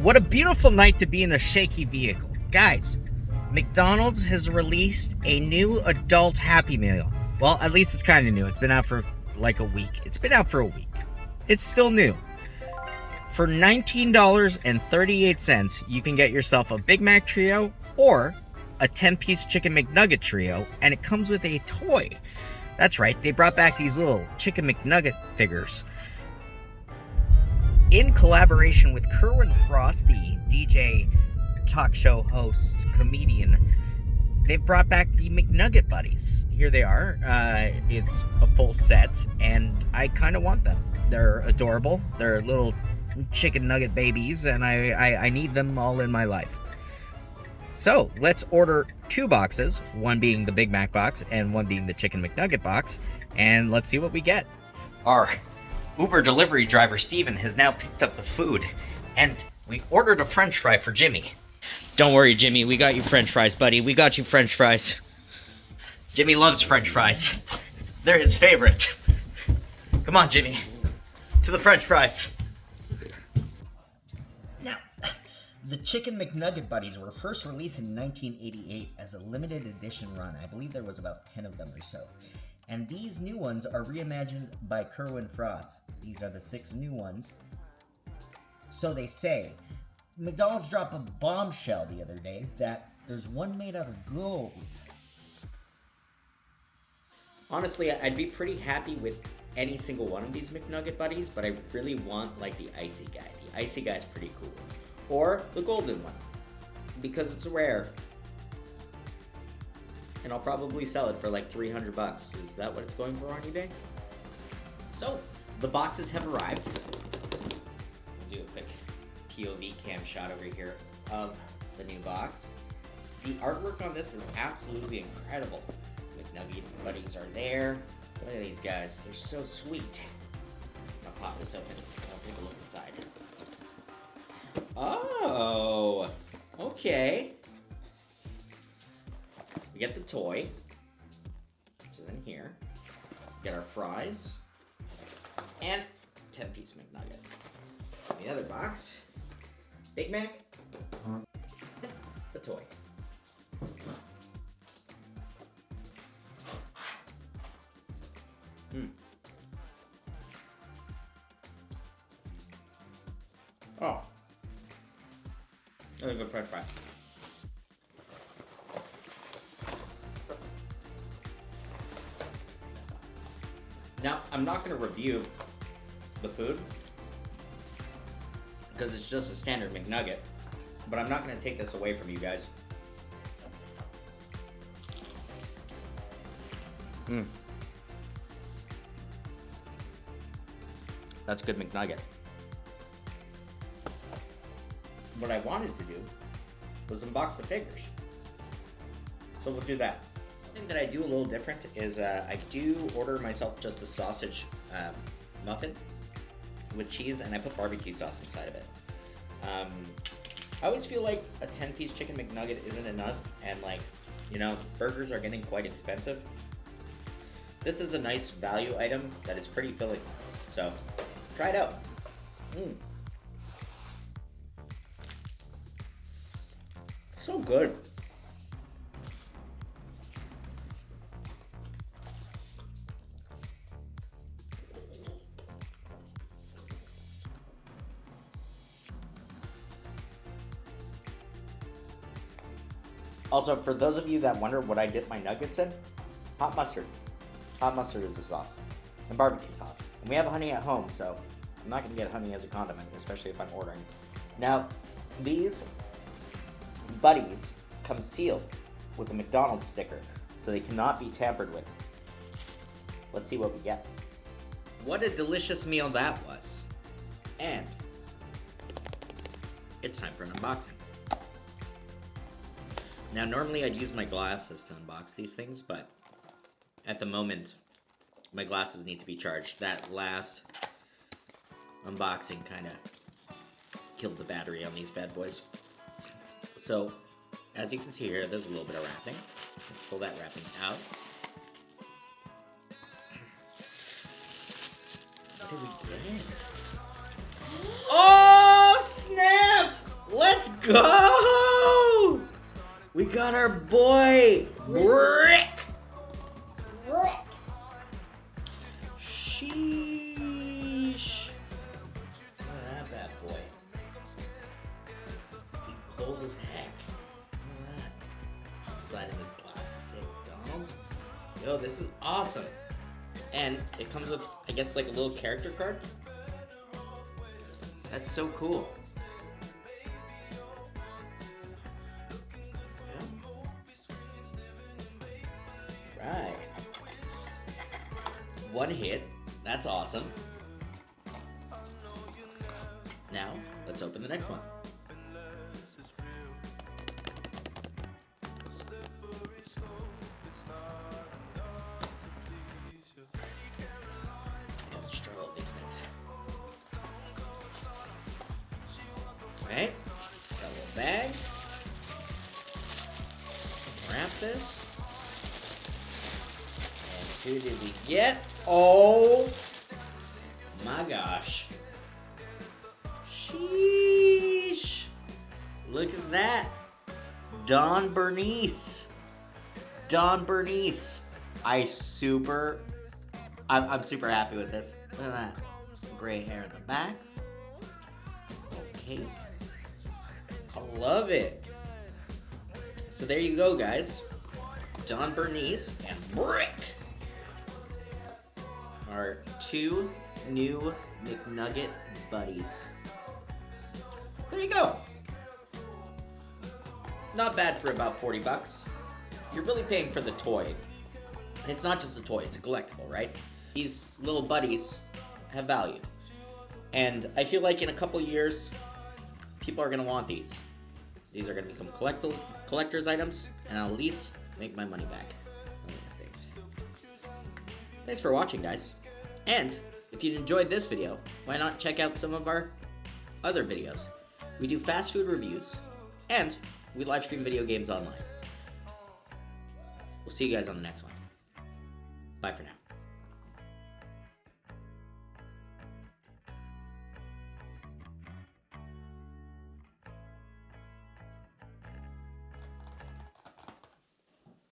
What a beautiful night to be in a shaky vehicle. Guys, McDonald's has released a new adult Happy Meal. Well, at least it's kind of new. It's been out for like a week. It's been out for a week. It's still new. For $19.38, you can get yourself a Big Mac Trio or a 10-piece Chicken McNugget Trio, and it comes with a toy. That's right, they brought back these little Chicken McNugget figures. In collaboration with Kerwin Frost, the DJ, talk show host, comedian, they've brought back the McNugget Buddies. Here they are. It's a full set, and I kind of want them. They're adorable. They're little chicken nugget babies, and I need them all in my life. So, let's order 2 boxes, one being the Big Mac box and one being the Chicken McNugget box, and let's see what we get. Our Uber delivery driver, Steven, has now picked up the food, and we ordered a French fry for Jimmy. Don't worry, Jimmy, we got you French fries, buddy. We got you French fries. Jimmy loves French fries. They're his favorite. Come on, Jimmy. To the French fries. Now, the Chicken McNugget Buddies were first released in 1988 as a limited edition run. I believe there was about 10 of them or so. And these new ones are reimagined by Kerwin Frost. These are the 6 new ones. So they say. McDonald's dropped a bombshell the other day that there's one made out of gold. Honestly, I'd be pretty happy with any single one of these McNugget Buddies, but I really want like the icy guy. The icy guy's pretty cool. Or the golden one, because it's rare. And I'll probably sell it for like $300. Is that what it's going for on eBay? So, the boxes have arrived. We'll do a quick POV cam shot over here of the new box. The artwork on this is absolutely incredible. McNugget Buddies are there. Look at these guys. They're so sweet. I'm gonna pop this open. I'll take a look inside. Oh, okay. We get the toy, which is in here. We get our fries and 10-piece McNugget. In the other box, Big Mac, the toy. Oh. That's a good French fry. Now, I'm not going to review the food because it's just a standard McNugget, but I'm not going to take this away from you guys. That's a good McNugget. What I wanted to do was unbox the figures. So we'll do that. One thing that I do a little different is I do order myself just a sausage muffin with cheese, and I put barbecue sauce inside of it. I always feel like a 10-piece Chicken McNugget isn't enough, and like, you know, burgers are getting quite expensive. This is a nice value item that is pretty filling, so try it out. So good. Also, for those of you that wonder what I dip my nuggets in, hot mustard. Hot mustard is the sauce. And barbecue sauce. And we have honey at home, so I'm not going to get honey as a condiment, especially if I'm ordering. Now, these Buddies come sealed with a McDonald's sticker, so they cannot be tampered with. Let's see what we get. What a delicious meal that was. And it's time for an unboxing. Now, normally I'd use my glasses to unbox these things, but at the moment, my glasses need to be charged. That last unboxing kind of killed the battery on these bad boys. So, as you can see here, there's a little bit of wrapping. Pull that wrapping out. What did we get? Oh, snap! go! We got our boy, Brick! Sheesh. Look at that bad boy. He cold as heck. Look at that. Side of his glasses say McDonald's. Yo, this is awesome. And it comes with, I guess, like a little character card. That's so cool. Yeah. Right. One hit. That's awesome. Now, let's open the next one. Let's struggle with these things. Okay, got a little bag. Wrap this. And who did we get? Oh my gosh. Sheesh. Look at that. Don Bernice. Don Bernice. I'm super happy with this. Look at that. Gray hair in the back. Okay. I love it. So there you go, guys. Don Bernice and Brick are two new McNugget buddies. There you go. Not bad for about 40 bucks. You're really paying for the toy. And it's not just a toy, it's a collectible, right? These little buddies have value. And I feel like in a couple years, people are going to want these. These are going to become collector's items, and I'll at least make my money back on these things. Thanks for watching, guys. And if you enjoyed this video, why not check out some of our other videos? We do fast food reviews, and we live stream video games online. We'll see you guys on the next one. Bye for now.